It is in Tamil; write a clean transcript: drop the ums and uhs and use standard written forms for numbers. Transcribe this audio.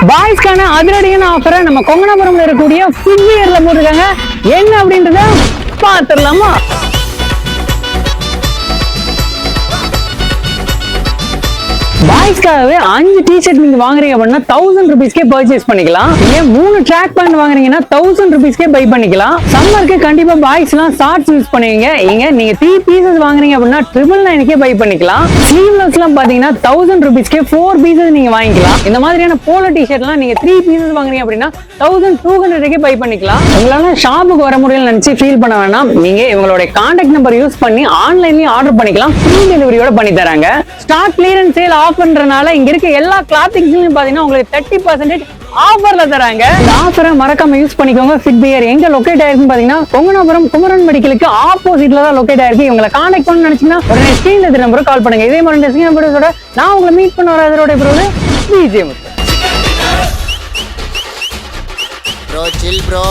பாய்ஸ்க்கான அதிரடியான ஆஃபரை நம்ம கொங்கனாபுரம்ல இருக்கக்கூடிய ஃபுட்வியர்ல போட்டிருக்காங்க. என்ன அப்படின்றத பாத்துடலாமா? பாய்ஸ்க்காகவே 5 டிஷர்ட் நீங்க வாங்குறீங்க அப்படின்னா 1000 rupeesக்கே பர்ச்சேஸ் பண்ணிக்கலாம். நீங்க 3 ட்ராக் பேண்ட் வாங்குறீங்கன்னா 1000 rupeesக்கே பை பண்ணிக்கலாம். சம்மருக்கு கண்டிப்பா பாய்ஸ் எல்லாம் ஷார்ட்ஸ் யூஸ் பண்ணுவீங்க. நீங்க 3 பீசஸ் வாங்குறீங்க அப்படின்னா 999க்கே பை பண்ணிக்கலாம். ஸ்லீவ்லெஸ் எல்லாம் பாத்தீங்கன்னா 1000 rupeesக்கே 4 பீசஸ் நீங்க வாங்கிக்கலாம். இந்த மாதிரியான போலோ டிஷர்ட் எல்லாம் நீங்க 3 பீசஸ் வாங்குறீங்க அப்படின்னா 1200க்கே பை பண்ணிக்கலாம். உங்களால ஷாப்புக்கு வர முடியல நினைச்சு ஃபீல் பண்ண வேணாம். நீங்க இவங்களோட கான்டாக்ட் நம்பர் யூஸ் பண்ணி ஆன்லைன்லயும் ஆர்டர் பண்ணிக்கலாம். ஃப்ரீ டெலிவரியோட பண்ணி தராங்க. ஸ்டாக் கிளியரன்ஸ் சேல் ஆஃபர்ன்றனால இங்க இருக்க எல்லா கிளாத்திங்ஸ்லயும் பாத்தீங்கன்னா உங்களுக்கு 30% ஆஃபர்ல தராங்க. இந்த ஆஃபரை மறக்காம யூஸ் பண்ணிக்கோங்க. ஃபிட்பியர் எங்க லொகேட் ஆயிருக்குன்னு பாத்தீங்கன்னா கொங்கனாபுரம் குமரன் மெடிக்கலுக்கு ஆப்போசிட்ல தான் லொகேட் ஆயிருக்கு. இவங்களை கான்டாக்ட் பண்ணணும்னு நினைச்சீங்கன்னா உடனே ஸ்கிரீன்ல தெரிய நம்பருக்கு கால் பண்ணுங்க. இதே மாதிரி இன்ட்ரெஸ்டிங்கான வீடியோஸோட நான் உங்களை மீட் பண்ண வர அதோட பிஜிஎம் bro chill bro